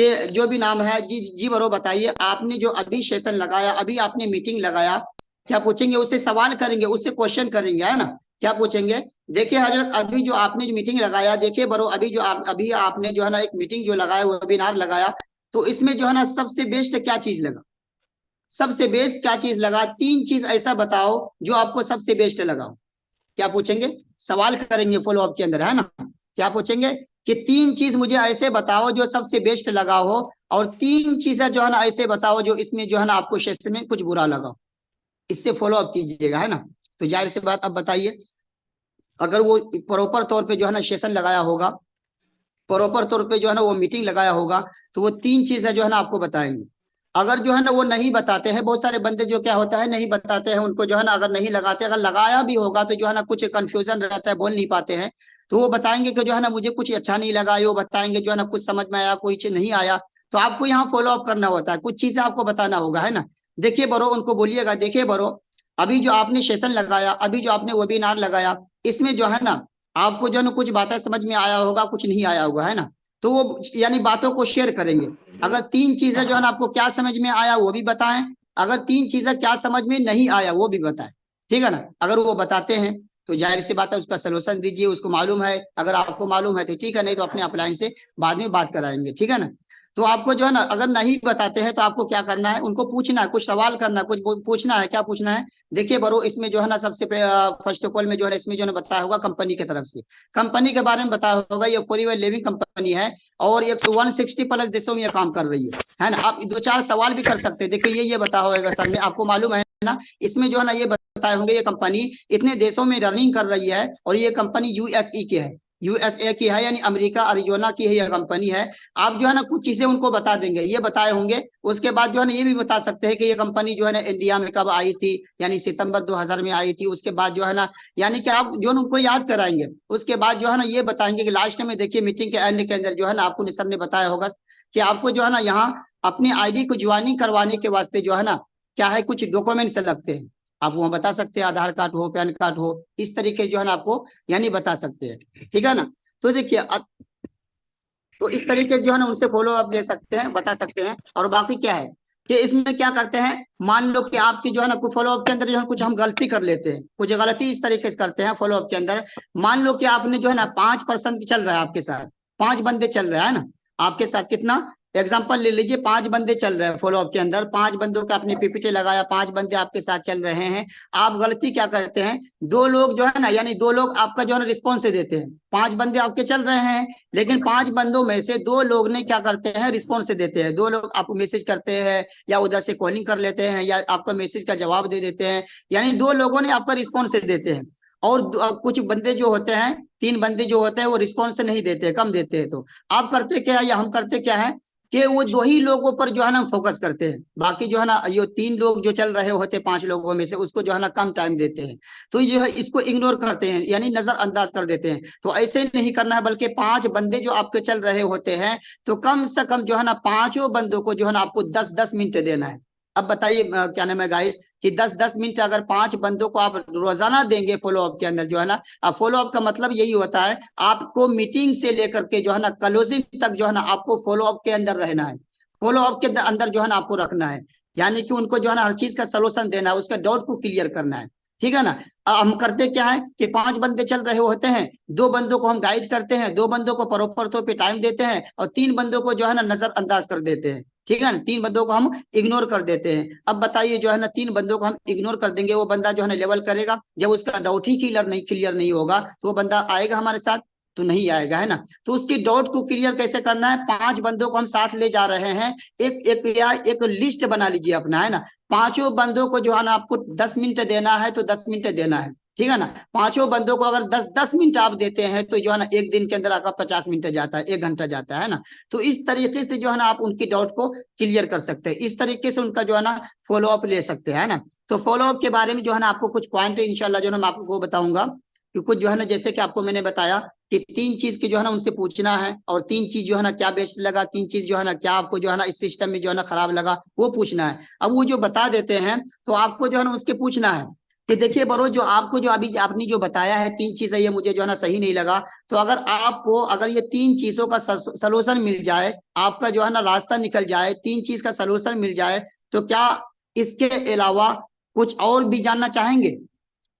कि जो भी नाम है, जी जी बरो बताइए, आपने जो अभी सेशन लगाया, अभी आपने मीटिंग लगाया, क्या पूछेंगे उससे, सवाल करेंगे उससे, क्वेश्चन करेंगे, है ना। क्या पूछेंगे, देखिए हजरत, अभी जो आपने जो मीटिंग लगाया, देखिए बरो, अभी जो अभी आपने जो है ना एक मीटिंग जो लगाया, वेबिनार लगाया, तो इसमें जो है ना सबसे बेस्ट क्या चीज लगा, सबसे बेस्ट क्या चीज लगा, तीन चीज ऐसा बताओ जो आपको सबसे बेस्ट लगा। क्या पूछेंगे, सवाल करेंगे फॉलो अप के अंदर, है ना। क्या पूछेंगे कि तीन चीज मुझे ऐसे बताओ जो सबसे बेस्ट लगा हो, और तीन चीजें जो है ना ऐसे बताओ जो इसमें जो है ना आपको सेशन में कुछ बुरा लगा। इससे फॉलो अप कीजिएगा, है ना। तो जाहिर सी बात, अब बताइए, अगर वो प्रॉपर तौर पे जो है ना सेशन लगाया होगा, प्रॉपर तौर पे जो है ना वो मीटिंग लगाया होगा, तो वो तीन चीजें जो है ना आपको बताएंगे। अगर जो है ना वो नहीं बताते हैं, बहुत सारे बंदे जो क्या होता है नहीं बताते हैं, उनको जो है ना अगर नहीं लगाते, अगर लगाया भी होगा तो जो है ना कुछ कंफ्यूजन रहता है, बोल नहीं पाते हैं, तो वो बताएंगे कि जो है ना मुझे कुछ अच्छा नहीं लगा, ये वो बताएंगे जो है ना कुछ समझ में आया, कोई चीज नहीं आया। तो आपको यहाँ फॉलो अप करना होता है, कुछ चीजें आपको बताना होगा, है ना। देखिए बरो, उनको बोलिएगा, देखिए बरो, अभी जो आपने सेशन लगाया, अभी जो आपने वेबिनार लगाया, इसमें जो है ना आपको जो है ना कुछ बातें समझ में आया होगा, कुछ नहीं आया होगा, है ना। तो वो यानी बातों को शेयर करेंगे। अगर तीन चीजें जो है ना आपको क्या समझ में आया वो भी बताएं, अगर तीन चीजें क्या समझ में नहीं आया वो भी बताएं, ठीक है ना। अगर वो बताते हैं तो जाहिर सी बात है उसका सोल्यूशन दीजिए, उसको मालूम है, अगर आपको मालूम है तो ठीक है, नहीं तो अपने अपलाइन से बाद में बात कराएंगे, ठीक है ना। तो आपको जो है ना अगर नहीं बताते हैं तो आपको क्या करना है, उनको पूछना है, कुछ सवाल करना है, कुछ पूछना है। क्या पूछना है, देखिए बरो, इसमें जो है ना सबसे फर्स्ट ऑफ ऑल में जो है ना इसमें जो है बताया होगा कंपनी की तरफ से, कंपनी के बारे में बताया होगा, ये फॉर लिविंग कंपनी है और ये 160 प्लस देशों में ये काम कर रही है ना। आप दो चार सवाल भी कर सकते हैं, देखिए ये बताया होगा सर में, आपको मालूम है ना, इसमें जो है ना ये बताए होंगे ये कंपनी इतने देशों में रनिंग कर रही है, और ये कंपनी यूएसई की है, यूएसए की है, यानी अमेरिका अरिजोना की है, यह कंपनी है। आप जो है ना कुछ चीजें उनको बता देंगे, ये बताए होंगे। उसके बाद जो है ना ये भी बता सकते हैं कि ये कंपनी जो है ना इंडिया में कब आई थी, यानी सितंबर 2000 में आई थी। उसके बाद जो है ना, यानी कि आप जो है उनको याद कराएंगे। उसके बाद जो है ना ये बताएंगे कि लास्ट में देखिए मीटिंग के एंड के अंदर जो है ना आपको सर ने बताया होगा कि आपको जो है ना यहाँ अपनी आईडी को ज्वाइनिंग करवाने के वास्ते जो है ना क्या है, कुछ डॉक्यूमेंट्स लगते हैं। आप वहाँ बता सकते हैं, आधार कार्ड हो, पैन कार्ड हो, इस तरीके से जो है ना आपको यानी बता सकते हैं, ठीक है ना। तो देखिए तो इस तरीके से जो है ना उनसे फॉलो अप ले सकते हैं, बता सकते हैं। और बाकी क्या है कि इसमें क्या करते हैं, मान लो कि आपकी जो है ना कुछ फॉलो अप के अंदर जो है कुछ हम गलती कर लेते हैं, कुछ गलती इस तरीके से करते हैं फॉलो अप के अंदर। मान लो कि आपने जो है ना 5% चल रहा है आपके साथ, 5 बंदे चल रहे हैं ना आपके साथ, कितना एग्जाम्पल ले लीजिए, 5 बंदे चल रहे हैं फॉलो अप के अंदर, 5 बंदों का आपने पीपीटी लगाया, 5 बंदे आपके साथ चल रहे हैं। आप गलती क्या करते हैं, दो लोग जो है ना, यानी दो लोग आपका जो है ना रिस्पॉन्स देते हैं, 5 बंदे आपके चल रहे हैं, लेकिन 5 बंदों में से दो लोग ने क्या करते हैं, रिस्पॉन्स देते हैं। दो लोग आपको मैसेज करते हैं, या उधर से कॉलिंग कर लेते हैं, या आपका मैसेज का जवाब दे देते हैं, यानी दो लोगों ने आपका रिस्पॉन्स देते हैं। और कुछ बंदे जो होते हैं, 3 बंदे जो होते हैं वो रिस्पॉन्स नहीं देते, कम देते हैं। तो आप करते क्या है, या हम करते क्या है कि वो दो ही लोगों पर जो है ना फोकस करते हैं, बाकी जो है ना ये 3 लोग जो चल रहे होते हैं 5 लोगों में से, उसको जो है ना कम टाइम देते हैं। तो जो है इसको इग्नोर करते हैं, यानी नजरअंदाज कर देते हैं। तो ऐसे नहीं करना है, बल्कि 5 बंदे जो आपके चल रहे होते हैं, तो कम से कम जो है ना पांचों बंदों को जो है ना आपको 10-10 मिनट देना है। अब बताइए क्या नाम है गाइस, कि 10-10 मिनट अगर 5 बंदों को आप रोजाना देंगे फॉलो अप के अंदर जो है ना, अब फॉलो अप का मतलब यही होता है, आपको मीटिंग से लेकर के जो है ना क्लोजिंग तक जो है ना आपको फॉलो अप के अंदर रहना है, फॉलो अप के अंदर जो है ना आपको रखना है। यानी कि उनको जो है ना हर चीज का सोल्यूशन देना है, उसका डाउट को क्लियर करना है, ठीक है ना। हम करते क्या है कि 5 बंदे चल रहे होते हैं, 2 बंदों को हम गाइड करते हैं, 2 बंदों को प्रॉपर तौर पे टाइम देते हैं, और 3 बंदों को जो है ना नजरअंदाज कर देते हैं, ठीक है ना। 3 बंदों को हम इग्नोर कर देते हैं। अब बताइए जो है ना 3 बंदों को हम इग्नोर कर देंगे, वो बंदा जो है ना लेवल करेगा, जब उसका डाउट ही क्लियर नहीं होगा तो वो बंदा आएगा हमारे साथ, तो नहीं आएगा, है ना। तो उसकी डाउट को क्लियर कैसे करना है, 5 बंदों को हम साथ ले जा रहे हैं, एक एक या एक लिस्ट बना लीजिए अपना, है ना। पांचों बंदों को जो है ना आपको 10 मिनट देना है, तो 10 मिनट देना है, ठीक है ना। पांचों बंदों को अगर 10-10 मिनट आप देते हैं तो जो है ना एक दिन के अंदर आपका 50 मिनट जाता है, 1 घंटा जाता है ना। तो इस तरीके से जो है ना आप उनकी डाउट को क्लियर कर सकते हैं, इस तरीके से उनका जो है ना फॉलो अप ले सकते हैं, है ना। तो फॉलो अप के बारे में जो है ना आपको कुछ पॉइंट इंशाल्लाह जो है ना मैं आपको बताऊंगा, कि कुछ जो है ना जैसे कि आपको मैंने बताया कि 3 चीज की जो है ना उनसे पूछना है, और 3 चीज जो है ना क्या बेस्ट लगा, 3 चीज जो है ना क्या आपको जो है ना इस सिस्टम में जो है ना खराब लगा वो पूछना है। अब वो जो बता देते हैं तो आपको जो है ना उसके पूछना है, कि देखिए बरो, जो आपको जो अभी आपने जो बताया है तीन चीजें, ये मुझे जो है ना सही नहीं लगा। तो अगर आपको अगर ये तीन चीजों का सलूशन मिल जाए, आपका जो है ना रास्ता निकल जाए, तीन चीज का सलूशन मिल जाए, तो क्या इसके अलावा कुछ और भी जानना चाहेंगे?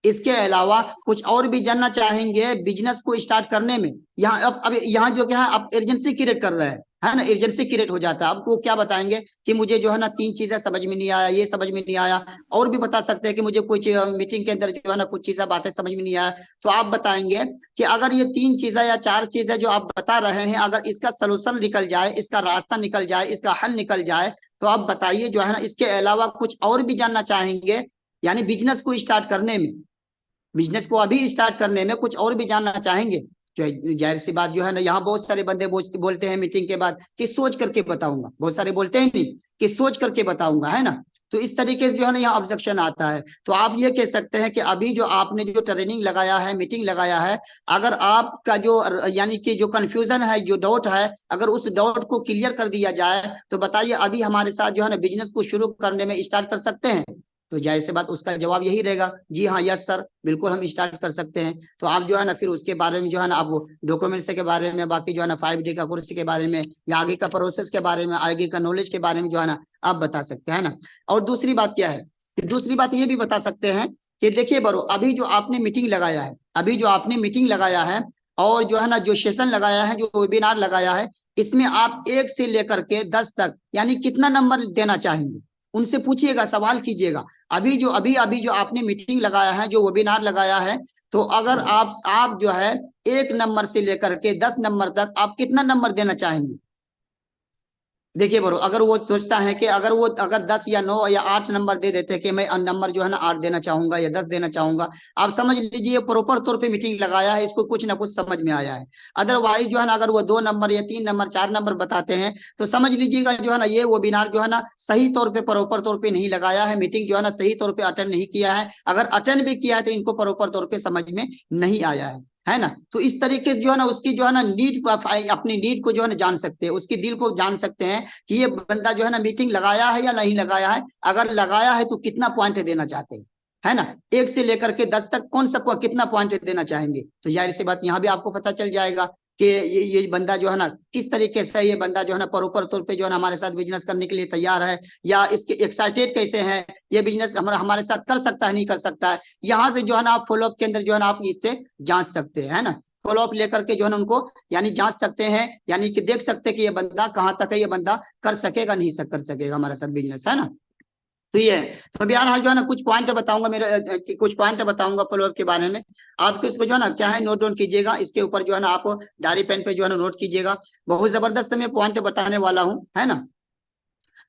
इसके अलावा कुछ और भी जानना चाहेंगे बिजनेस को स्टार्ट करने में? यहाँ अब यहाँ जो क्या है, आप एजेंसी क्रिएट कर रहे हैं, है ना, एजेंसी क्रिएट हो जाता है। आपको क्या बताएंगे कि मुझे जो है ना तीन चीजें समझ में नहीं आया, ये समझ में नहीं आया, और भी बता सकते हैं कि मुझे कुछ मीटिंग के अंदर जो है ना कुछ चीजें बातें समझ में नहीं आया। तो आप बताएंगे कि अगर ये तीन चीजें या चार चीजें जो आप बता रहे हैं, अगर इसका सोल्यूशन निकल जाए, इसका रास्ता निकल जाए, इसका हल निकल जाए, तो आप बताइए जो है ना इसके अलावा कुछ और भी जानना चाहेंगे, यानी बिजनेस को स्टार्ट करने में, बिजनेस को अभी स्टार्ट करने में कुछ और भी जानना चाहेंगे? जो जाहिर सी बात जो है ना, यहाँ बहुत सारे बंदे बोलते हैं मीटिंग के बाद कि सोच करके बताऊंगा, बहुत सारे बोलते हैं नहीं कि सोच करके बताऊंगा, है ना। तो इस तरीके से जो है ना यहाँ ऑब्जेक्शन आता है। तो आप ये कह सकते हैं कि अभी जो आपने जो ट्रेनिंग लगाया है, मीटिंग लगाया है, अगर आपका जो यानी कि जो कंफ्यूजन है, जो डाउट है, अगर उस डाउट को क्लियर कर दिया जाए, तो बताइए अभी हमारे साथ जो है ना बिजनेस को शुरू करने में स्टार्ट कर सकते हैं? तो जाहिर सी बात उसका जवाब यही रहेगा, जी हाँ, यस सर, बिल्कुल हम स्टार्ट कर सकते हैं। तो आप जो है ना फिर उसके बारे में जो है ना आप डॉक्यूमेंट्स के बारे में, बाकी जो है ना 5D का कोर्स के बारे में, या आगे का प्रोसेस के बारे में, आगे का नॉलेज के बारे में जो है ना आप बता सकते हैं ना। और दूसरी बात क्या है, दूसरी बात ये भी बता सकते हैं कि देखिए बरो, अभी जो आपने मीटिंग लगाया है, अभी जो आपने मीटिंग लगाया है, और जो है ना जो सेशन लगाया है, जो वेबिनार लगाया है, इसमें आप 1 से लेकर के 10 तक यानी कितना नंबर देना चाहेंगे? उनसे पूछिएगा, सवाल कीजिएगा। अभी जो आपने मीटिंग लगाया है, जो वेबिनार लगाया है, तो अगर आप जो है 1 नंबर से लेकर के 10 नंबर तक आप कितना नंबर देना चाहेंगे? देखिए ब्रो, अगर वो सोचता है कि अगर 10 या 9 या 8 नंबर दे देते कि मैं नंबर जो है ना 8 देना चाहूंगा या 10 देना चाहूंगा, आप समझ लीजिए प्रॉपर तौर पे मीटिंग लगाया है, इसको कुछ ना कुछ समझ में आया है। अदरवाइज जो है ना अगर वो 2 नंबर या 3 नंबर 4 नंबर बताते हैं, तो समझ लीजिएगा जो है ना ये वेबिनार जो है ना सही तौर पे प्रॉपर तौर पे नहीं लगाया है, मीटिंग जो है ना सही तौर पे अटेंड नहीं किया है। अगर अटेंड भी किया है तो इनको प्रॉपर तौर पे समझ में नहीं आया है ना। तो इस तरीके से जो है ना उसकी जो है ना नीड, अपनी नीड को जो है ना जान सकते हैं, उसकी दिल को जान सकते हैं कि ये बंदा जो है ना मीटिंग लगाया है या नहीं लगाया है। अगर लगाया है तो कितना पॉइंट देना चाहते हैं, है ना, 1 से लेकर के 10 तक कौन सा कितना पॉइंट देना चाहेंगे। तो जाहिर सी बात यहाँ भी आपको पता चल जाएगा कि ये बंदा जो है ना किस तरीके से, ये बंदा जो है ना प्रॉपर तौर पे जो है ना हमारे साथ बिजनेस करने के लिए तैयार है, या इसके एक्साइटेड कैसे हैं, ये बिजनेस हमारे साथ कर सकता है नहीं कर सकता है। यहाँ से जो है ना आप फॉलोअप के अंदर जो है ना आप इससे जांच सकते हैं, है ना, फॉलोअप लेकर के जो है ना उनको यानी जांच सकते हैं, यानी कि देख सकते हैं कि ये बंदा कहाँ तक है, ये बंदा कर सकेगा नहीं कर सकेगा हमारे साथ बिजनेस, है ना। तो ये है। तो अभी यार जो है ना कुछ पॉइंट बताऊंगा, कुछ पॉइंट बताऊंगा फॉलोअप के बारे में। आपको इसको जो है ना क्या है नोट डाउन कीजिएगा, इसके ऊपर जो है ना आप डायरी पेन पे जो है ना नोट कीजिएगा। बहुत जबरदस्त मैं पॉइंट बताने वाला हूँ, है ना।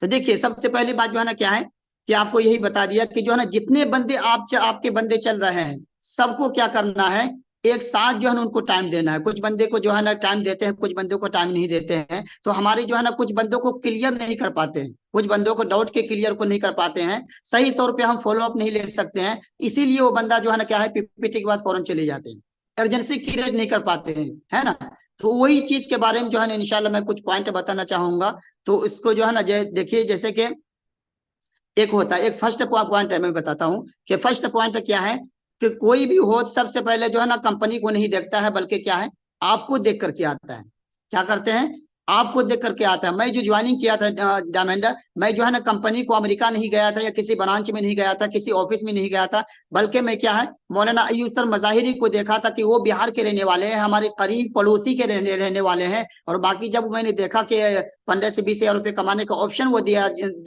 तो देखिए सबसे पहली बात जो है ना क्या है कि आपको यही बता दिया कि जो है ना जितने बंदे आपके बंदे चल रहे हैं, सबको क्या करना है, एक साथ जो है ना उनको टाइम देना है। कुछ बंदे को जो है ना टाइम देते हैं, कुछ बंदों को टाइम नहीं देते हैं। तो हमारी जो है ना कुछ बंदों को क्लियर नहीं कर पाते हैं, कुछ बंदों को डाउट के क्लियर को नहीं कर पाते हैं, सही तौर पे हम फॉलो अप नहीं ले सकते हैं। इसीलिए वो बंदा जो है ना क्या है पीपीटी के बाद फौरन चले जाते हैं, अर्जेंसी क्रिएट नहीं कर पाते हैं, है ना। तो वही चीज के बारे में जो है ना इंशाल्लाह मैं कुछ पॉइंट बताना चाहूंगा। तो इसको जो है ना देखिए, जैसे कि एक होता है, एक फर्स्ट पॉइंट है, मैं बताता हूँ कि फर्स्ट पॉइंट क्या है कि कोई भी हो सबसे पहले जो है ना कंपनी को नहीं देखता है, बल्कि क्या है आपको देख करके आता है। क्या करते हैं, आपको देख करके आता है। मैं जो ज्वाइनिंग किया था डायमंड, मैं जो है ना कंपनी को अमेरिका नहीं गया था, या किसी ब्रांच में नहीं गया था, किसी ऑफिस में नहीं गया था, बल्कि मैं क्या है मौलाना अय्यूब सर मज़ाहिरी को देखा था कि वो बिहार के रहने वाले हैं, हमारे करीब पड़ोसी के रहने वाले हैं। और बाकी जब मैंने देखा कि 15 से 20 हजार रुपये कमाने का ऑप्शन वो दे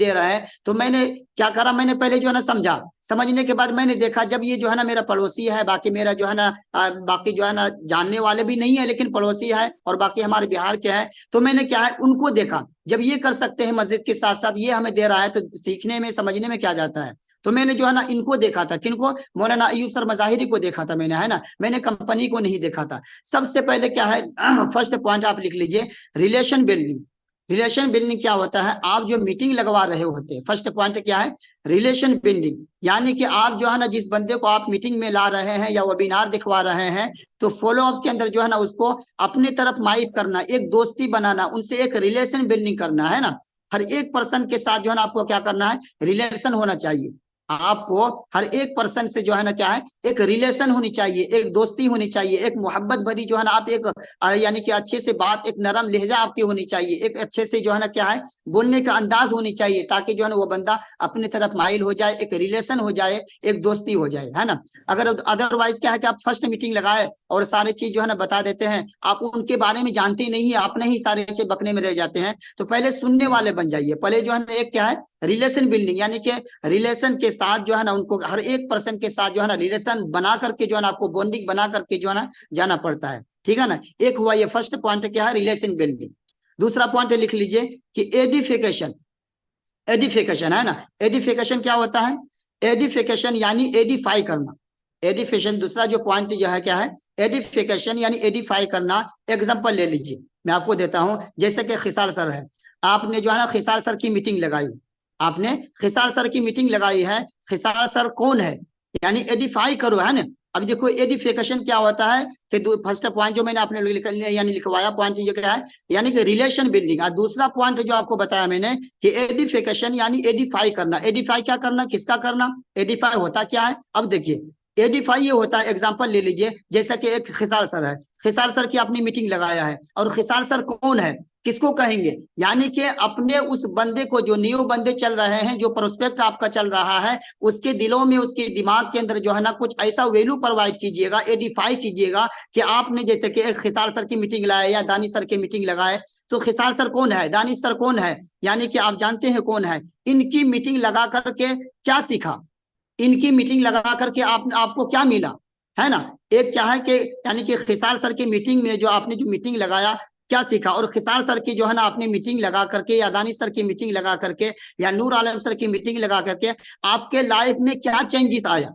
रहा है, तो मैंने क्या करा, मैंने पहले जो है ना समझा, समझने के बाद मैंने देखा जब ये जो है ना मेरा पड़ोसी है, बाकी मेरा जो है ना बाकी जो है ना जानने वाले भी नहीं है, लेकिन पड़ोसी है, और बाकी हमारे बिहार के हैं, तो मैंने क्या है उनको देखा, जब ये कर सकते हैं मस्जिद के साथ साथ ये हमें दे रहा है, तो सीखने में समझने में क्या जाता है। तो मैंने जो है ना इनको देखा था, किनको, मौलाना अय्यूब सर मज़ाहिरी को देखा था मैंने, है ना, मैंने कंपनी को नहीं देखा था। सबसे पहले क्या है फर्स्ट पॉइंट आप लिख लीजिए, रिलेशन बिल्डिंग। रिलेशन बिल्डिंग क्या होता है, आप जो मीटिंग लगवा रहे होते हैं, फर्स्ट पॉइंट क्या है, रिलेशन बिल्डिंग। यानी कि आप जो है ना जिस बंदे को आप मीटिंग में ला रहे हैं या वेबिनार दिखवा रहे हैं, तो फॉलो अप के अंदर जो है ना उसको अपनी तरफ माइप करना, एक दोस्ती बनाना, उनसे एक रिलेशन बिल्डिंग करना, है ना। हर एक पर्सन के साथ जो है ना आपको क्या करना है, रिलेशन होना चाहिए। आपको हर एक पर्सन से जो है ना क्या है, एक रिलेशन होनी चाहिए, एक दोस्ती होनी चाहिए, एक मोहब्बत भरी जो है ना आप एक यानी कि अच्छे से बात, एक नरम लहजा आपकी होनी चाहिए, एक अच्छे से जो है ना क्या है बोलने का अंदाज होनी चाहिए, ताकि जो है ना वो बंदा अपनी तरफ माइल हो जाए, एक रिलेशन हो जाए, एक दोस्ती हो जाए, है ना। अगर अदरवाइज क्या है कि आप फर्स्ट मीटिंग लगाए और सारे चीज जो है ना बता देते हैं, आप उनके बारे में जानते ही नहीं है, अपने ही सारे चीज बकने में रह जाते हैं। तो पहले सुनने वाले बन जाइए, पहले जो है ना एक क्या है रिलेशन बिल्डिंग, यानी कि रिलेशन के साथ जो है ना उनको हर एक पर्सन के साथ जो है ना रिलेशन बना करके जो है ना आपको बॉन्डिंग बना करके जो है ना जाना पड़ता है, ठीक है ना। एक हुआ ये फर्स्ट पॉइंट क्या है, रिलेशन बिल्डिंग। दूसरा पॉइंट लिख लीजिए कि एडिफिकेशन। एडिफिकेशन है ना, एडिफिकेशन क्या होता है, एडिफिकेशन यानी एडिफाई करना। एडिफिकेशन दूसरा जो पॉइंट जो है क्या है, एडिफिकेशन यानी एडिफाई करना। एग्जांपल ले लीजिए, मैं आपको देता हूं, जैसे कि खिसार सर है, आपने जो है ना खिसार सर की मीटिंग लगाई, आपने खिसार सर की मीटिंग लगाई है। खिसार सर कौन है, यानी एडिफाई करो, है ना। अब देखो एडिफिकेशन क्या होता है कि फर्स्ट पॉइंट जो मैंने आपने यानी लिखवाया पॉइंट ये क्या है, यानी कि रिलेशन बिल्डिंग। और दूसरा पॉइंट जो आपको बताया मैंने कि एडिफिकेशन यानी एडिफाई करना। एडिफाई क्या करना, किसका करना, एडिफाई होता क्या है। अब देखिए एडिफाई ये होता है, एग्जांपल ले लीजिए, जैसा कि एक खिसार सर है, खिसार सर की आपने मीटिंग लगाया है, और खिसार सर कौन है, किसको कहेंगे, यानी कि अपने उस बंदे को, जो न्यू बंदे चल रहे हैं, जो प्रोस्पेक्ट आपका चल रहा है, उसके दिलों में, उसके दिमाग के अंदर जो है ना कुछ ऐसा वैल्यू प्रोवाइड कीजिएगा, एडिफाई कीजिएगा कि आपने जैसे कि एक खिसार सर की मीटिंग लगाए या दानिश सर की मीटिंग लगाए, तो खिसार सर कौन है, दानिश सर कौन है, यानी कि आप जानते हैं कौन है। इनकी मीटिंग लगा करके क्या सीखा, इनकी मीटिंग लगा करके आपको क्या मिला, है ना। एक क्या है कि यानी कि खिसार सर की मीटिंग में जो आपने जो मीटिंग लगाया क्या सीखा, और खिसार सर की जो है ना आपने मीटिंग लगा करके, या दानिश सर की मीटिंग लगा करके, या नूर आलम सर की मीटिंग लगा करके आपके लाइफ में क्या चेंजेस आया,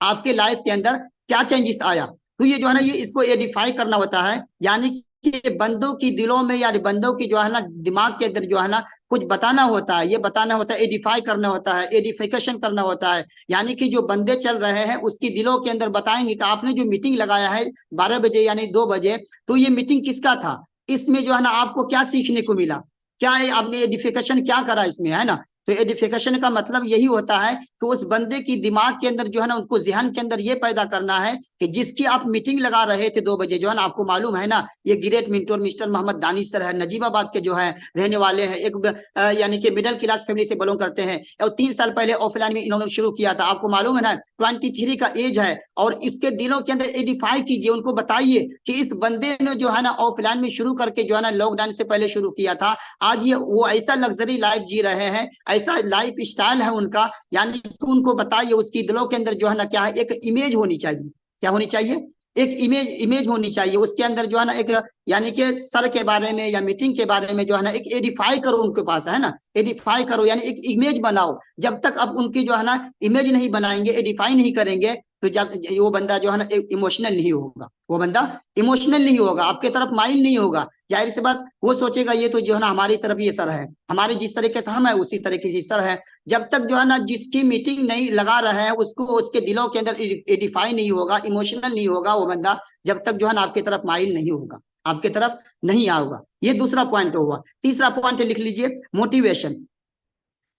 आपके लाइफ के अंदर क्या चेंजेस आया। तो ये जो है ना ये इसको एडिफाई करना होता है, यानी कि बंदों की दिलों में या बंदों की जो है ना दिमाग के अंदर जो है ना कुछ बताना होता है, ये बताना होता है, एडिफाई करना होता है, एडिफिकेशन करना होता है। यानी कि जो बंदे चल रहे हैं उसकी दिलों के अंदर बताएंगे कि आपने जो मीटिंग लगाया है 12 बजे यानी 2 बजे, तो ये मीटिंग किसका था, इसमें जो है ना आपको क्या सीखने को मिला, क्या है आपने एडिफिकेशन क्या करा इसमें, है ना। तो एडिफिकेशन का मतलब यही होता है कि उस बंदे की दिमाग के अंदर जो है ना उनको जहन के अंदर ये पैदा करना है कि जिसकी आप मीटिंग लगा रहे थे 2 बजे, जो है ना आपको मालूम है ना ये great mentor mister Mohammad Danish sir है, नजीबाबाद के जो है रहने वाले हैं, एक यानी कि मिडिल क्लास फैमिली से बिलोंग करते हैं, और 3 साल पहले ऑफलाइन में इन्होंने शुरू किया था, आपको मालूम है ना 23 का एज है। और इसके दिलों के अंदर एडिफाई कीजिए, उनको बताइए कि इस बंदे ने जो है ना ऑफलाइन में शुरू करके जो है ना लॉकडाउन से पहले शुरू किया था, आज ये वो ऐसा लग्जरी लाइफ जी रहे हैं, ऐसा लाइफ स्टाइल है उनका। यानी कि उनको बताइए, उसकी दिलों के अंदर जो है ना क्या है एक इमेज होनी चाहिए, क्या होनी चाहिए, एक इमेज इमेज होनी चाहिए उसके अंदर जो है ना एक, यानी कि सर के बारे में या मीटिंग के बारे में जो है ना एक एडिफाई करो उनके पास, है ना। एडिफाई करो यानी एक इमेज बनाओ। जब तक आप उनकी जो है ना इमेज नहीं बनाएंगे, एडिफाई नहीं करेंगे, तो जब वो बंदा जो है ना इमोशनल नहीं होगा, वो बंदा इमोशनल नहीं होगा, आपके तरफ माइल नहीं होगा। जाहिर सी बात वो सोचेगा ये तो जो है ना हमारी तरफ ये सर है, हमारे जिस तरीके से हम है उसी तरीके से सर है। जब तक जो है ना जिसकी मीटिंग नहीं लगा रहे हैं उसको उसके दिलों के अंदर एडिफाई नहीं होगा, इमोशनल नहीं होगा वो बंदा, जब तक जो है ना आपकी तरफ माइल नहीं होगा, आपके तरफ नहीं आऊगा। ये दूसरा पॉइंट हुआ। तीसरा पॉइंट लिख लीजिए, मोटिवेशन,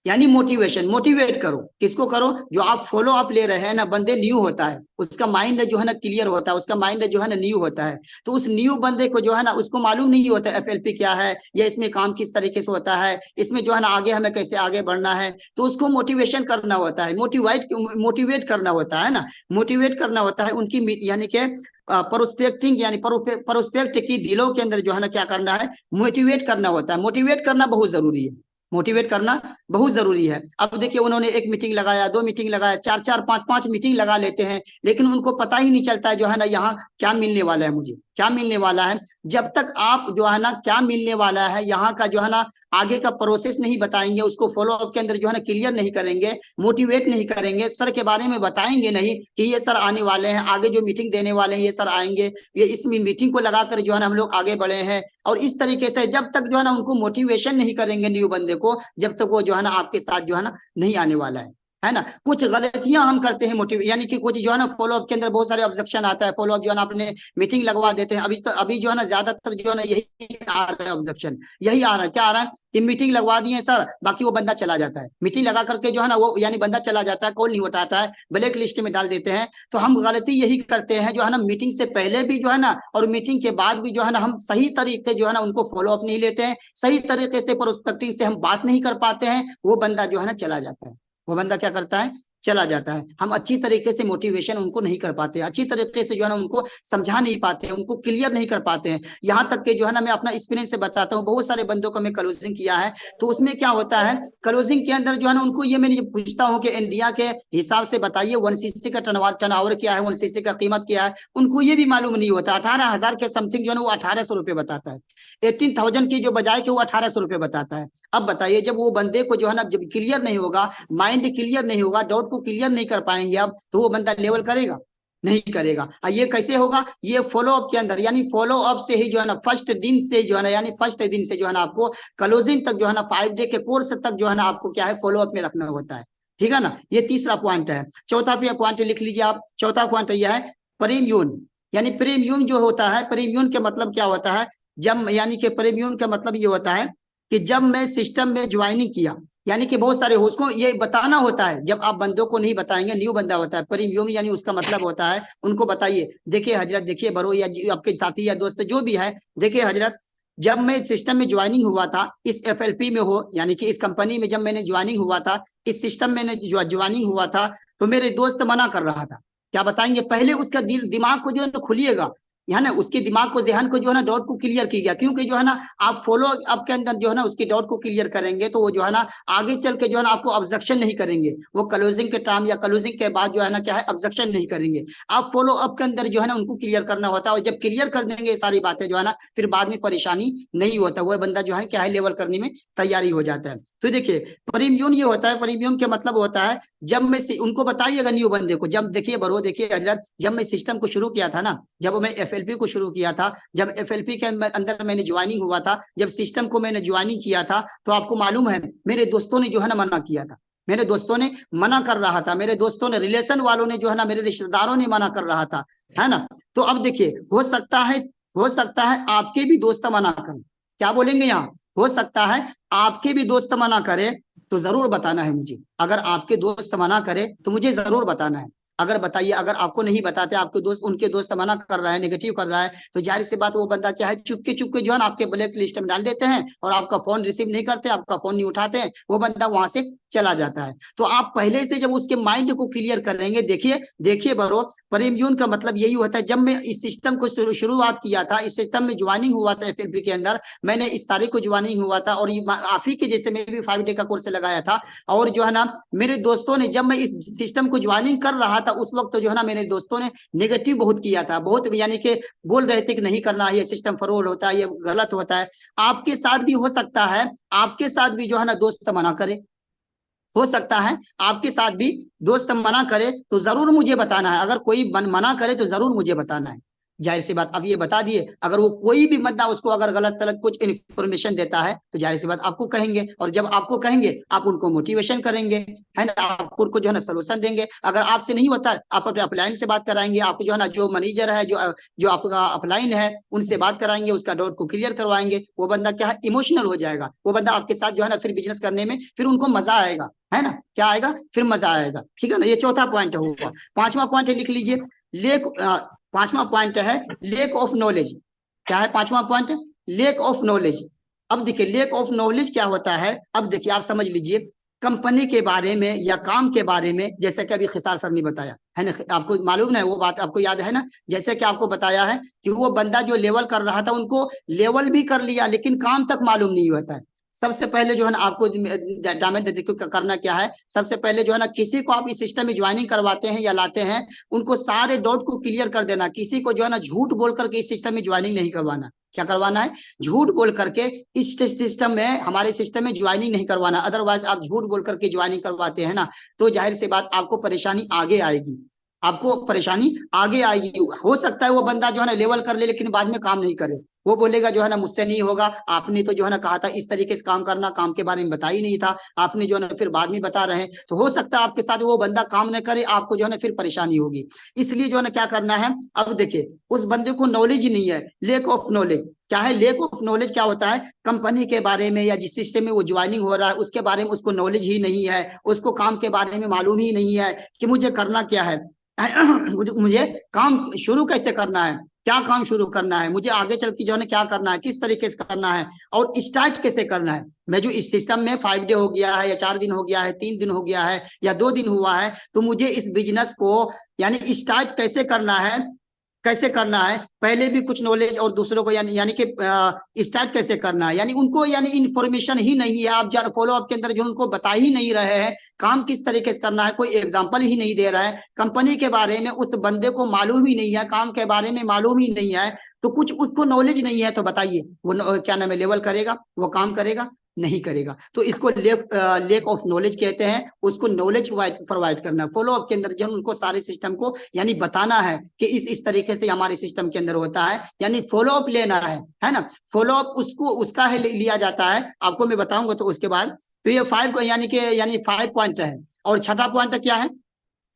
यानी मोटिवेशन। मोटिवेट करो, किसको करो, जो आप फॉलो अप ले रहे हैं ना, बंदे न्यू होता है, उसका माइंड जो है ना क्लियर होता है, उसका माइंड जो है ना न्यू होता है। तो उस न्यू बंदे को जो है ना उसको मालूम नहीं होता एफएलपी क्या है, या इसमें काम किस तरीके से होता है, इसमें जो है ना आगे हमें कैसे आगे बढ़ना है। तो उसको मोटिवेशन करना होता है, मोटिवेट करना होता है ना, मोटिवेट करना होता है उनकी, यानी कि प्रोस्पेक्टिंग यानी प्रोस्पेक्ट की दिलों के अंदर जो है ना क्या करना है, मोटिवेट करना होता है। मोटिवेट करना बहुत जरूरी है, मोटिवेट करना बहुत जरूरी है। अब देखिए उन्होंने एक मीटिंग लगाया, 2 मीटिंग लगाया, 4 4 5 5 मीटिंग लगा लेते हैं, लेकिन उनको पता ही नहीं चलता है जो है ना यहाँ क्या मिलने वाला है, मुझे क्या मिलने वाला है। जब तक आप जो है ना क्या मिलने वाला है यहाँ का जो है ना आगे का प्रोसेस नहीं बताएंगे, उसको फॉलो अप के अंदर जो है ना क्लियर नहीं करेंगे, मोटिवेट नहीं करेंगे, सर के बारे में बताएंगे नहीं कि ये सर आने वाले हैं, आगे जो मीटिंग देने वाले हैं ये सर आएंगे, ये इस मीटिंग को लगाकर जो है ना हम लोग आगे बढ़े हैं। और इस तरीके से जब तक जो है ना उनको मोटिवेशन नहीं करेंगे न्यू बंदे को, जब तक वो जो है ना आपके साथ जो है ना नहीं आने वाला है ना। कुछ गलतियां हम करते हैं मोटिव, यानी कि कुछ जो है ना फॉलोअप के अंदर बहुत सारे ऑब्जेक्शन आता है, फॉलोअप जो है ना अपने मीटिंग लगवा देते हैं। अभी जो है ना ज्यादातर जो है ना यही आ रहा है ऑब्जेक्शन, यही आ रहा है। क्या आ रहा है कि मीटिंग लगवा दिए सर, बाकी वो बंदा चला जाता है, मीटिंग लगा करके जो है ना वो यानी बंदा चला जाता है, कॉल नहीं उठाता है, ब्लैक लिस्ट में डाल देते हैं। तो हम गलती यही करते हैं जो है ना, मीटिंग से पहले भी जो है ना और मीटिंग के बाद भी जो है ना हम सही तरीके जो है ना उनको फॉलोअप नहीं लेते हैं, सही तरीके से प्रोस्पेक्टिंग से हम बात नहीं कर पाते हैं, वो बंदा जो है ना चला जाता है, वो बंदा क्या करता है, चला जाता है। हम अच्छी तरीके से मोटिवेशन उनको नहीं कर पाते, अच्छी तरीके से जो है ना उनको समझा नहीं पाते हैं, उनको क्लियर नहीं कर पाते हैं। यहाँ तक कि जो है ना मैं अपना एक्सपीरियंस से बताता हूँ, बहुत सारे बंदों को मैं क्लोजिंग किया है, तो उसमें क्या होता है, क्लोजिंग के अंदर जो है ना उनको ये मैं पूछता हूँ कि इंडिया के हिसाब से बताइए 1cc का टर्नओवर क्या है, 1cc का कीमत क्या है, उनको ये भी मालूम नहीं होता। 18,000 के समथिंग जो है ना वो 1800 रुपये बताता है, 18,000 की जो बजाय के वो 1800 रुपये बताता है। अब बताइए जब वो बंदे को जो है ना जब क्लियर नहीं होगा, माइंड क्लियर नहीं होगा, डाउट को क्लियर नहीं कर पाएंगे आप, तो वो बंदा लेवल करेगा, नहीं करेगा। ये कैसे होगा, ये फॉलो अप के अंदर, यानी फॉलो अप से ही जो है ना फर्स्ट दिन से जो है ना, यानी फर्स्ट दिन से जो है ना आपको क्लोजिंग तक जो है ना 5 डे के कोर्स तक जो है ना आपको क्या है फॉलो अप में रखना होता है। ठीक है ना, ये तीसरा पॉइंट है। चौथा पॉइंट लिख लीजिए आप, चौथा पॉइंट यह है प्रीमियम, यानी प्रीमियम जो होता है, प्रीमियम के मतलब क्या होता है, जब यानी कि प्रीमियम का मतलब ये होता है कि जब मैं सिस्टम में ज्वाइनिंग किया, यानी कि बहुत सारे उसको ये बताना होता है, जब आप बंदों को नहीं बताएंगे, न्यू बंदा होता है प्रीमियम, यानी उसका मतलब होता है उनको बताइए, देखिए हजरत, देखिए बरो या आपके साथी या दोस्त जो भी है, देखिए हजरत, जब मैं सिस्टम में ज्वाइनिंग हुआ था, इस FLP में हो, यानी कि इस कंपनी में जब मैंने ज्वाइनिंग हुआ था, इस सिस्टम में ज्वाइनिंग हुआ था, तो मेरे दोस्त मना कर रहा था। क्या बताएंगे, पहले उसका दिमाग को जो है ना खुलिएगा, है ना, उसके दिमाग को, ध्यान को जो है ना डाउट को क्लियर की गया, क्योंकि जो है ना आप फॉलो अप के अंदर जो है ना उसकी डाउट को क्लियर करेंगे, तो वो जो है ना आगे चल के जो है ना आपको ऑब्जेक्शन नहीं करेंगे, वो क्लोजिंग के टाइम या क्लोजिंग के बाद जो है ना क्या है ऑब्जेक्शन नहीं करेंगे। आप फॉलो अप के अंदर जो है ना उनको क्लियर करना होता है, और जब क्लियर कर देंगे ये सारी बातें जो है ना, फिर बाद में परेशानी नहीं होता, वो बंदा जो है क्या है लेवल करने में तैयारी हो जाता है। तो देखिए प्रीमियम ये होता है, प्रीमियम के मतलब होता है जब मैं उनको बताइएगा न्यू बंदे को, जब देखिए बरो, देखिए हजरत, जब मैं सिस्टम को शुरू किया था ना, जब मैं FLP को शुरू किया था, जब FLP के अंदर मैंने ज्वाइनिंग हुआ था, जब सिस्टम को मैंने ज्वाइनिंग किया था, तो आपको मालूम है मेरे दोस्तों ने जो है ना मना किया था, मेरे दोस्तों ने मना कर रहा था, मेरे दोस्तों ने, रिलेशन वालों ने जो है ना, मेरे रिश्तेदारों ने मना कर रहा था, है ना। तो अब देखिए हो सकता है आपके भी दोस्त मना करें, क्या बोलेंगे यहाँ, हो सकता है आपके भी दोस्त मना करे, तो जरूर बताना है मुझे। अगर आपके दोस्त मना करे तो मुझे जरूर बताना है। अगर बताइए, अगर आपको नहीं बताते, आपके दोस्त, उनके दोस्त मना कर रहा है, नेगेटिव कर रहा है, तो जाहिर सी बात वो बंदा क्या है चुपके चुपके जो है ना आपके ब्लैक लिस्ट में डाल देते हैं, और आपका फोन रिसीव नहीं करते, आपका फोन नहीं उठाते हैं, वो बंदा वहां से चला जाता है। तो आप पहले से जब उसके माइंड को क्लियर करेंगे, देखिए देखिए बरो, प्रीमियम का मतलब यही होता है, जब मैं इस सिस्टम को शुरुआत किया था, इस सिस्टम में ज्वाइनिंग हुआ था FLP के अंदर, मैंने इस तारीख को ज्वाइनिंग हुआ था, और आप ही के जैसे मैं भी 5 डे का कोर्स लगाया था, और जो है ना मेरे दोस्तों ने, जब मैं इस सिस्टम को ज्वाइनिंग कर रहा था, उस वक्त जो है ना मेरे दोस्तों ने नेगेटिव बहुत किया था, बहुत, यानी कि बोल रहे थे कि नहीं करना है, ये सिस्टम फ्रॉड होता है, ये गलत होता है। आपके साथ भी हो सकता है, आपके साथ भी जो है ना दोस्त मना करे, हो सकता है आपके साथ भी दोस्त मना करे, तो जरूर मुझे बताना है। अगर कोई मना करे तो जरूर मुझे बताना है। जाहिर सी बात, अब ये बता दिए, अगर वो कोई भी बंदा उसको अगर गलत सलत कुछ इन्फॉर्मेशन देता है, तो जाहिर सी बात आपको कहेंगे, और जब आपको कहेंगे आप उनको मोटिवेशन करेंगे, है ना, आप उनको जो है ना सोल्यूशन देंगे। अगर आपसे नहीं होता, आप अपने अपलाइन से बात कराएंगे, आपको जो है ना जो मैनेजर है, जो आपका अपलाइन है, उनसे बात कराएंगे, उसका डाउट को क्लियर करवाएंगे। वो बंदा क्या है इमोशनल हो जाएगा, वो बंदा आपके साथ जो है ना फिर बिजनेस करने में फिर उनको मजा आएगा, है ना, क्या आएगा, फिर मजा आएगा। ठीक है ना, ये चौथा पॉइंट होगा। पांचवा पॉइंट लिख लीजिए, लेक पांचवा पॉइंट है लेक ऑफ नॉलेज। क्या है पांचवा पॉइंट, लेक ऑफ नॉलेज। अब देखिए लेक ऑफ नॉलेज क्या होता है, अब देखिए आप समझ लीजिए, कंपनी के बारे में या काम के बारे में, जैसे कि अभी खिसार सर ने बताया है ना, आपको मालूम ना वो बात, आपको याद है ना, जैसे कि आपको बताया है कि वो बंदा जो लेवल कर रहा था, उनको लेवल भी कर लिया, लेकिन काम तक मालूम नहीं होता है। सबसे पहले जो है ना आपको डैमेज करना क्या है, सबसे पहले जो है ना किसी को आप इस सिस्टम में ज्वाइनिंग करवाते हैं या लाते हैं, उनको सारे डाउट को क्लियर कर देना। किसी को जो है ना झूठ बोल करके इस सिस्टम में ज्वाइनिंग नहीं करवाना। क्या करवाना है, झूठ बोल करके इस सिस्टम में, हमारे सिस्टम में ज्वाइनिंग नहीं करवाना। अदरवाइज आप झूठ बोल करके ज्वाइनिंग करवाते हैं ना, तो जाहिर सी बात आपको परेशानी आगे आएगी, आपको परेशानी आगे आएगी। हो सकता है वो बंदा जो है ना लेवल कर ले, लेकिन बाद में काम नहीं करे, वो बोलेगा जो है ना मुझसे नहीं होगा, आपने तो जो है ना कहा था इस तरीके से काम करना, काम के बारे में बता ही नहीं था, आपने जो है ना फिर बाद में बता रहे हैं। तो हो सकता है आपके साथ वो बंदा काम न करे, आपको जो है ना फिर परेशानी होगी। इसलिए जो है ना क्या करना है, अब देखिए उस बंदे को नॉलेज ही नहीं है, लेक ऑफ नॉलेज। क्या है लेक ऑफ नॉलेज? क्या होता है, कंपनी के बारे में या जिस सिस्टम में वो ज्वाइनिंग हो रहा है उसके बारे में उसको नॉलेज ही नहीं है, उसको काम के बारे में मालूम ही नहीं है कि मुझे करना क्या है, मुझे काम शुरू कैसे करना है, क्या काम शुरू करना है, मुझे आगे चल के जो है ना क्या करना है, किस तरीके से करना है, और स्टार्ट कैसे करना है। मैं जो इस सिस्टम में 5 डे हो गया है या 4 दिन हो गया है, 3 दिन हो गया है या 2 दिन हुआ है, तो मुझे इस बिजनेस को यानी स्टार्ट कैसे करना है, कैसे करना है, पहले भी कुछ नॉलेज और दूसरों को यानी यानी कि स्टार्ट कैसे करना है, यानी उनको यानी इन्फॉर्मेशन ही नहीं है। आप जान फॉलो अप के अंदर जो उनको बता ही नहीं रहे हैं काम किस तरीके से करना है, कोई एग्जांपल ही नहीं दे रहा है, कंपनी के बारे में उस बंदे को मालूम ही नहीं है, काम के बारे में मालूम ही नहीं है, तो कुछ उसको नॉलेज नहीं है, तो बताइए वो क्या नाम है लेवल करेगा, वो काम करेगा? नहीं करेगा। तो इसको लेक ऑफ नॉलेज कहते हैं। उसको नॉलेज प्रोवाइड करना, फॉलो अप के अंदर जो उनको सारे सिस्टम को यानी बताना है कि इस तरीके से हमारे सिस्टम के अंदर होता है, यानी फॉलो अप लेना है ना। फॉलो अप उसको उसका है लिया जाता है, आपको मैं बताऊंगा तो उसके बाद। तो ये 5 यानी 5 पॉइंट है। और छठा पॉइंट क्या है,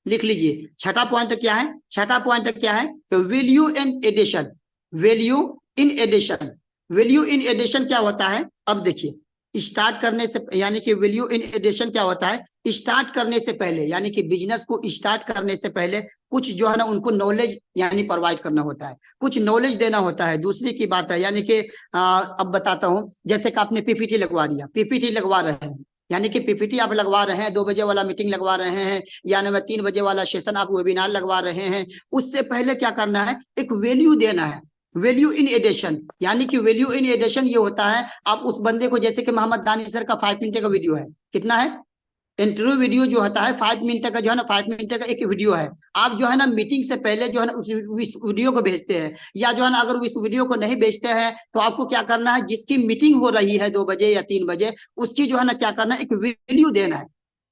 लिख लीजिए। छठा पॉइंट क्या है, छठा पॉइंट क्या है, तो value in addition. Value in addition, value in addition क्या होता है, अब देखिए स्टार्ट करने से यानी कि वैल्यू इन एडिशन क्या होता है, स्टार्ट करने से पहले यानी कि बिजनेस को स्टार्ट करने से पहले कुछ जो है ना उनको नॉलेज यानी प्रोवाइड करना होता है, कुछ नॉलेज देना होता है। दूसरी की बात है यानी कि अब बताता हूं, जैसे कि आपने पीपीटी लगवा दिया, पीपीटी लगवा रहे हैं, यानी कि पीपीटी आप लगवा रहे हैं, 2 बजे वाला मीटिंग लगवा रहे हैं, यानी 3 बजे वाला सेशन आप वेबिनार लगवा रहे हैं, उससे पहले क्या करना है, एक वैल्यू देना है। वैल्यू इन एडिशन, यानी कि वैल्यू इन एडिशन ये होता है, आप उस बंदे को जैसे कि मोहम्मद दानी सर का 5 मिनट का वीडियो है, कितना है इंटरव्यू वीडियो जो होता है 5 मिनट का, जो है ना 5 मिनट का एक वीडियो है, आप जो है ना मीटिंग से पहले जो है ना उस वीडियो को भेजते हैं, या जो है ना अगर इस वीडियो को नहीं भेजते हैं तो आपको क्या करना है, जिसकी मीटिंग हो रही है 2 बजे या 3 बजे, उसकी जो है ना क्या करना है, एक वैल्यू देना है।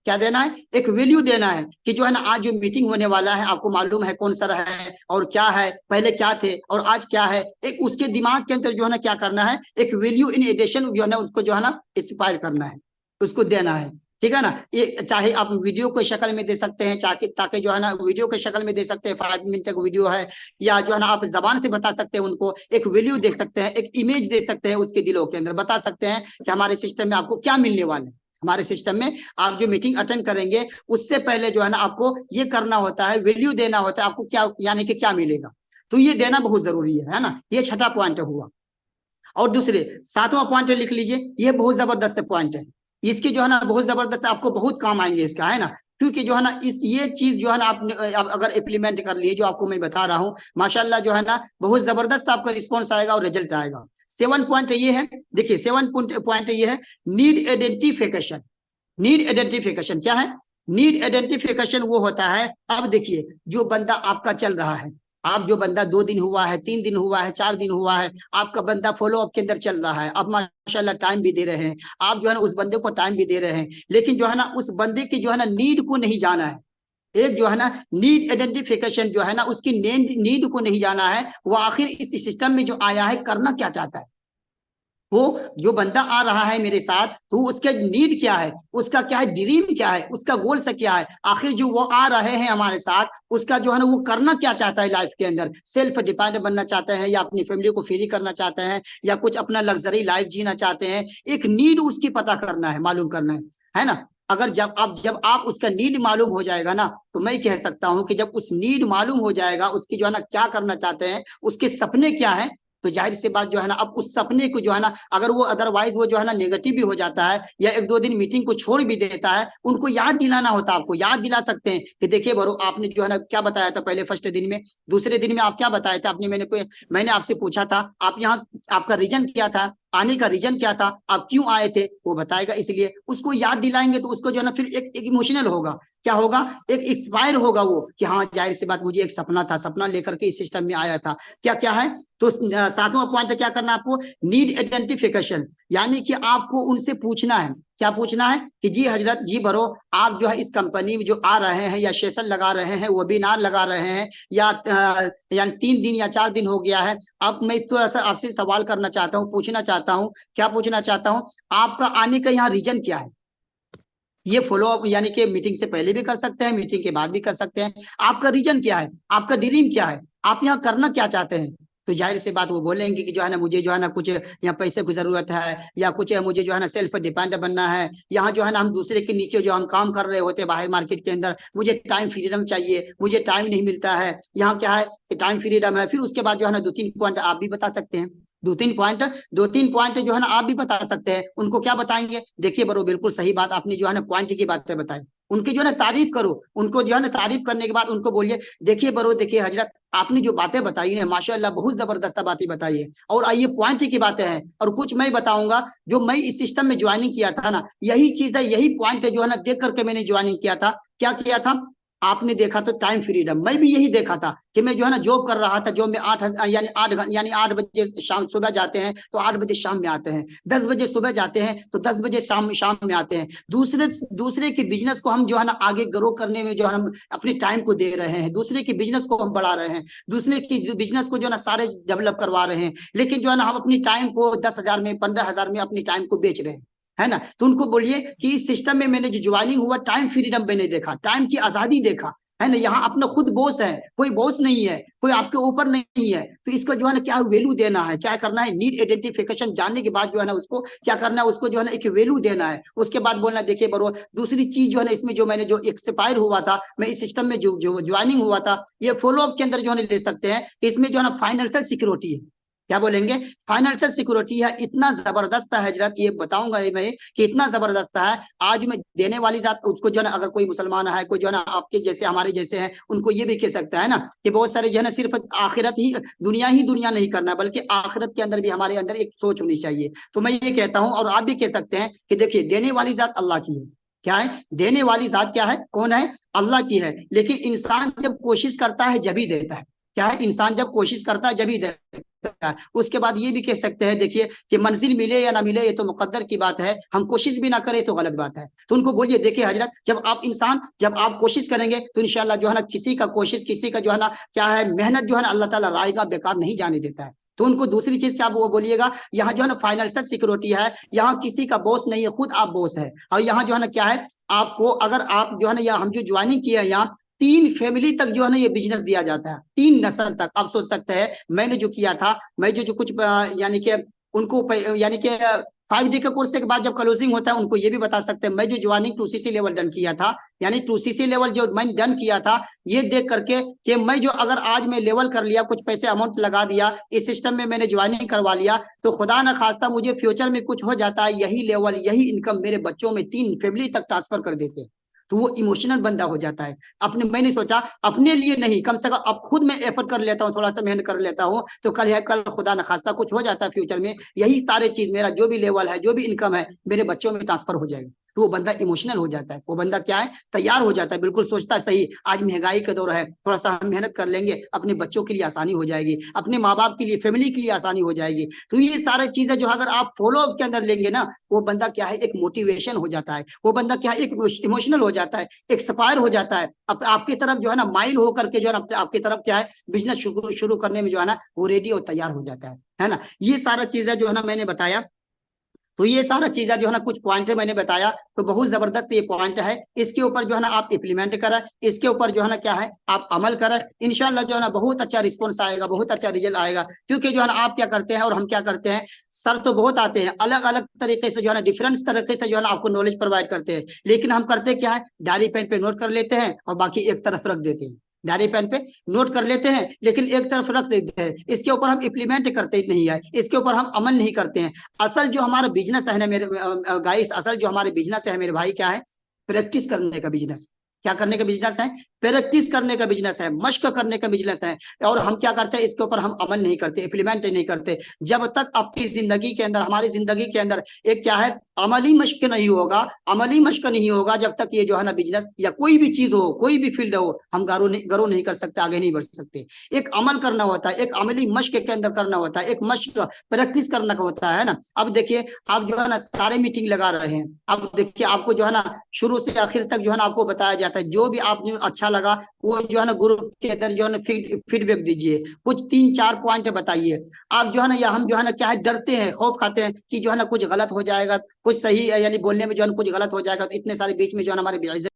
क्या देना है, एक वैल्यू देना है कि जो है ना आज जो मीटिंग होने वाला है आपको मालूम है कौन सा है और क्या है, पहले क्या थे और आज क्या है, एक उसके दिमाग के अंदर जो है ना क्या करना है, एक वैल्यू इन एडिशन जो है ना उसको जो है ना इंस्पायर करना है, उसको देना है। ठीक है ना, ये चाहे आप वीडियो के शक्ल में दे सकते हैं, चाहे ताकि जो है ना वीडियो के शक्ल में दे सकते हैं, 5 मिनट तक वीडियो है, या जो है ना आप जबान से बता सकते हैं, उनको एक वैल्यू दे सकते हैं, एक इमेज दे सकते हैं, उसके दिलों के अंदर बता सकते हैं कि हमारे सिस्टम में आपको क्या मिलने वाला है। हमारे सिस्टम में आप जो मीटिंग अटेंड करेंगे उससे पहले जो है ना आपको ये करना होता है, वैल्यू देना होता है, आपको क्या यानी कि क्या मिलेगा, तो ये देना बहुत जरूरी है ना। ये छठा पॉइंट हुआ। और दूसरे 7वां पॉइंट लिख लीजिए, ये बहुत जबरदस्त पॉइंट है, इसकी जो है ना बहुत जबरदस्त, आपको बहुत काम आएंगे इसका, है ना। क्योंकि जो है ना इस ये चीज जो है ना आपने आप अगर इम्प्लीमेंट कर लिए जो आपको मैं बता रहा हूँ, माशाल्लाह जो है ना बहुत जबरदस्त आपका रिस्पॉन्स आएगा और रिजल्ट आएगा। 7 पॉइंट ये है, देखिए 7 पॉइंट ये है, नीड आइडेंटिफिकेशन। नीड आइडेंटिफिकेशन क्या है, नीड आइडेंटिफिकेशन वो होता है, अब देखिए जो बंदा आपका चल रहा है, आप जो बंदा 2 दिन हुआ है, 3 दिन हुआ है, 4 दिन हुआ है, आपका बंदा फॉलो अप के अंदर चल रहा है, अब माशाल्लाह टाइम भी दे रहे हैं, आप जो है ना उस बंदे को टाइम भी दे रहे हैं, लेकिन जो है ना उस बंदे की जो है ना नीड को नहीं जाना है। एक जो है ना नीड आइडेंटिफिकेशन जो है ना उसकी नीड को नहीं जाना है, वो आखिर इस सिस्टम में जो आया है करना क्या चाहता है। वो जो बंदा आ रहा है मेरे साथ, तो उसके नीड क्या है, उसका क्या है ड्रीम, क्या है उसका गोल से क्या है, आखिर जो वो आ रहे हैं हमारे साथ उसका जो है ना वो करना क्या चाहता है लाइफ के अंदर, सेल्फ डिपेंडेंट बनना चाहते हैं या अपनी फैमिली को फ्री करना चाहते हैं या कुछ अपना लग्जरी लाइफ जीना चाहते हैं, एक नीड उसकी पता करना है, मालूम करना है ना। अगर जब आप उसका नीड मालूम हो जाएगा ना, तो मैं कह सकता हूं कि जब उस नीड मालूम हो जाएगा, उसकी जो है ना क्या करना चाहते हैं, उसके सपने क्या है, तो जाहिर सी बात जो है ना अब उस सपने को जो है ना अगर वो अदरवाइज वो जो है ना नेगेटिव भी हो जाता है या 1-2 दिन मीटिंग को छोड़ भी देता है, उनको याद दिलाना होता है, आपको याद दिला सकते हैं कि देखिए बरो आपने जो है ना क्या बताया था पहले फर्स्ट दिन में, दूसरे दिन में आप क्या बताया था, आपने मैंने आपसे पूछा था आप यहाँ आपका रीजन क्या था, आने का रीजन क्या था, आप क्यों आए थे, वो बताएगा। इसलिए उसको याद दिलाएंगे तो उसको जो है ना फिर एक इमोशनल होगा, क्या होगा, एक एक्सपायर होगा वो कि हाँ जाहिर सी बात मुझे एक सपना था, सपना लेकर के इस सिस्टम में आया था, क्या क्या है। तो 7वां पॉइंट क्या करना आपको, नीड आइडेंटिफिकेशन, यानी कि आपको उनसे पूछना है, क्या पूछना है कि जी हजरत जी बरो, आप जो है इस कंपनी में जो आ रहे हैं या सेशन लगा रहे हैं, वेबिनार लगा रहे हैं, या 3 दिन या 4 दिन हो गया है। अब मैं थोड़ा सा आपसे सवाल करना चाहता हूँ, पूछना चाहता हूँ, क्या पूछना चाहता हूँ, आपका आने का यहाँ रीजन क्या है? ये फॉलो अप यानी कि मीटिंग से पहले भी कर सकते हैं, मीटिंग के बाद भी कर सकते हैं। आपका रीजन क्या है, आपका ड्रीम क्या है, आप यहाँ करना क्या चाहते हैं? तो जाहिर सी बात वो बोलेंगे कि जो है ना मुझे जो है ना कुछ यहाँ पैसे की जरूरत है, या कुछ है मुझे जो है ना सेल्फ डिपेंड बनना है, यहाँ जो है ना हम दूसरे के नीचे जो हम काम कर रहे होते हैं बाहर मार्केट के अंदर, मुझे टाइम फ्रीडम चाहिए, मुझे टाइम नहीं मिलता है, यहाँ क्या है कि टाइम फ्रीडम है। फिर उसके बाद जो है ना 2-3 पॉइंट आप भी बता सकते हैं, 2-3 पॉइंट जो है ना आप भी बता सकते हैं। उनको क्या बताएंगे? देखिए बरो, बिल्कुल सही बात आपने जो है ना पॉइंट की बातें बताई, उनकी जो है ना तारीफ करो, उनको जो है ना तारीफ करने के बाद उनको बोलिए देखिए बरो, देखिए हजरत आपने जो बातें बताई है माशाल्लाह बहुत जबरदस्त बातें बताई है, और आइए पॉइंट की बातें हैं, और कुछ मैं बताऊंगा जो मैं इस सिस्टम में ज्वाइनिंग किया था ना, यही चीज है, यही पॉइंट है जो है ना देख करके मैंने ज्वाइनिंग किया था। क्या किया था आपने देखा? तो टाइम फ्रीडम, मैं भी यही देखा था कि मैं जो है ना जॉब कर रहा था, जॉब में 8 बजे शाम सुबह जाते हैं तो 8 बजे शाम में आते हैं, 10 बजे सुबह जाते हैं तो 10 बजे शाम शाम में आते हैं। दूसरे दूसरे के बिजनेस को हम जो है ना आगे ग्रो करने में जो है हम अपने टाइम को दे रहे हैं, दूसरे के बिजनेस को हम बढ़ा रहे हैं, दूसरे की बिजनेस को जो है ना सारे डेवलप करवा रहे हैं, लेकिन जो है ना हम अपनी टाइम को 10,000 में 15,000 में अपनी टाइम को बेच रहे हैं, है ना। तो उनको बोलिए कि इस सिस्टम में मैंने जो ज्वाइनिंग हुआ टाइम फ्रीडम मैंने देखा, टाइम की आजादी देखा, है ना। यहाँ अपना खुद बॉस है, कोई बॉस नहीं है, कोई आपके ऊपर नहीं है। तो इसको जो है ना क्या वैल्यू देना है, क्या करना है, नीड आइडेंटिफिकेशन जानने के बाद जो है ना उसको क्या करना है, उसको जो है ना एक वैल्यू देना है। उसके बाद बोलना देखिए बरो, दूसरी चीज जो है ना इसमें जो मैंने जो एक्सपायर हुआ था, मैं इस सिस्टम में जो जो ज्वाइनिंग हुआ था, ये फॉलोअप के अंदर जो है ले सकते हैं। इसमें जो है ना फाइनेंशियल सिक्योरिटी है, क्या बोलेंगे, फाइनेंशियल सिक्योरिटी है। इतना जबरदस्त है हजरत, ये बताऊंगा मैं कि इतना जबरदस्त है। आज मैं देने वाली जात उसको जो है ना, अगर कोई मुसलमान है, कोई जो है ना आपके जैसे हमारे जैसे हैं, उनको ये भी कह सकता है ना कि बहुत सारे जो है ना सिर्फ आखिरत ही दुनिया नहीं करना, बल्कि आखिरत के अंदर भी हमारे अंदर एक सोच होनी चाहिए। तो मैं ये कहता हूँ, और आप भी कह सकते हैं कि देखिए देने वाली जात अल्लाह की है। क्या है? देने वाली जात क्या है, कौन है? अल्लाह की है। लेकिन इंसान जब कोशिश करता है जब ही देता है। क्या है? इंसान जब कोशिश करता है जब ही देता है। उसके बाद ये भी कह सकते हैं देखिए कि मंजिल मिले या ना मिले ये तो मुकद्दर की बात है, हम कोशिश भी ना करें तो गलत बात है। तो उनको बोलिए देखिए हजरत, जब आप कोशिश करेंगे तो इंशाल्लाह जो है ना किसी का कोशिश, किसी का जो है ना क्या है मेहनत जो है ना अल्लाह ताला रायगा बेकार नहीं जाने देता है। तो उनको दूसरी चीज क्या वो बोलिएगा, यहाँ जो है ना फाइनेंशियल सिक्योरिटी है, यहाँ किसी का बॉस नहीं है, खुद आप बॉस है। और यहाँ जो है ना क्या है, आपको अगर आप जो है ना यहाँ हम जो ज्वाइनिंग किया है, यहाँ 3 फैमिली तक जो है ना ये बिजनेस दिया जाता है, 3 नस्ल तक। आप सोच सकते हैं मैंने जो किया था, मैं जो जो कुछ यानी कि उनको यानी कि 5 डे के कोर्स के बाद जब क्लोजिंग होता है उनको ये भी बता सकते हैं, मैं जो ज्वाइनिंग 2cc लेवल डन किया था, यानी 2cc लेवल जो मैंने डन किया था, ये देख करके कि मैं जो अगर आज मैं लेवल कर लिया, कुछ पैसे अमाउंट लगा दिया, इस सिस्टम में मैंने ज्वाइनिंग करवा लिया, तो खुदा न खास्ता मुझे फ्यूचर में कुछ हो जाता है, यही लेवल यही इनकम मेरे बच्चों में 3 फैमिली तक ट्रांसफर कर देते हैं। तो वो इमोशनल बंदा हो जाता है। अपने मैंने सोचा अपने लिए नहीं, कम से कम अब खुद मैं एफर्ट कर लेता हूँ, थोड़ा सा मेहनत कर लेता हूँ, तो कल है कल खुदा न खास्ता कुछ हो जाता है फ्यूचर में, यही सारे चीज मेरा जो भी लेवल है, जो भी इनकम है, मेरे बच्चों में ट्रांसफर हो जाएगी। तो वो बंदा इमोशनल हो जाता है, वो बंदा क्या है, तैयार हो जाता है, बिल्कुल सोचता है सही आज महंगाई का दौर है, थोड़ा सा हम मेहनत कर लेंगे, अपने बच्चों के लिए आसानी हो जाएगी, अपने माँ बाप के लिए, फैमिली के लिए आसानी हो जाएगी। तो ये सारी चीजें जो अगर आप फॉलो अप के अंदर लेंगे ना, वो बंदा क्या है, एक मोटिवेशन हो जाता है, वो बंदा क्या है, एक इमोशनल हो जाता है, एक्सपायर हो जाता है, आपकी तरफ जो है ना माइल होकर के जो है ना आपकी तरफ क्या है बिजनेस शुरू करने में जो है ना वो रेडी और तैयार हो जाता है ना। ये सारा चीजें जो है ना मैंने बताया। तो ये सारा चीजें जो है ना कुछ पॉइंट है मैंने बताया, तो बहुत जबरदस्त ये पॉइंट है। इसके ऊपर जो है ना आप इम्प्लीमेंट करें, इसके ऊपर जो है ना क्या है आप अमल करें, इंशाल्लाह जो है ना बहुत अच्छा रिस्पॉन्स आएगा, बहुत अच्छा रिजल्ट आएगा। क्योंकि जो है ना आप क्या करते हैं और हम क्या करते हैं, सर तो बहुत आते हैं, अलग अलग तरीके से जो है ना डिफरेंट तरीके से जो है ना आपको नॉलेज प्रोवाइड करते हैं, लेकिन हम करते क्या है, डायरी पेन पे नोट कर लेते हैं और बाकी एक तरफ रख देते हैं। डायरी पेन पे नोट कर लेते हैं लेकिन एक तरफ रख देते हैं, इसके ऊपर हम इम्प्लीमेंट करते नहीं है, इसके ऊपर हम अमल नहीं करते हैं। असल जो हमारा बिजनेस है ना मेरे गाइस, असल जो हमारे बिजनेस है मेरे भाई क्या है, प्रैक्टिस करने का बिजनेस। क्या करने का बिजनेस है, प्रैक्टिस करने का बिजनेस है, मश्क करने का बिजनेस है। और हम क्या करते हैं, इसके ऊपर हम अमल नहीं करते, इम्प्लीमेंट नहीं करते। जब तक आपकी जिंदगी के अंदर, हमारी जिंदगी के अंदर एक क्या है अमली मश्क नहीं होगा, अमली मश्क नहीं होगा जब तक ये जो है ना बिजनेस या कोई भी चीज हो, कोई भी फील्ड हो, हम ग्रो नहीं कर सकते, आगे नहीं बढ़ सकते। एक अमल करना होता है, एक अमली मश्क के अंदर करना होता है, एक मश्क प्रैक्टिस करना होता है ना। अब देखिए आप जो है ना सारे मीटिंग लगा रहे हैं, अब देखिए आपको जो है ना शुरू से आखिर तक जो है ना आपको बताया जाता है, जो भी आपने अच्छा लगा वो जो है ना ग्रुप के अंदर जो है ना फीडबैक दीजिए, कुछ 3-4 पॉइंट बताइए। आप जो है ना, या हम जो है ना क्या है, डरते हैं, खौफ खाते हैं कि जो है ना कुछ गलत हो जाएगा, कुछ सही यानी बोलने में जो है ना कुछ गलत हो जाएगा, तो इतने सारे बीच में जो है ना हमारे बेइज्जत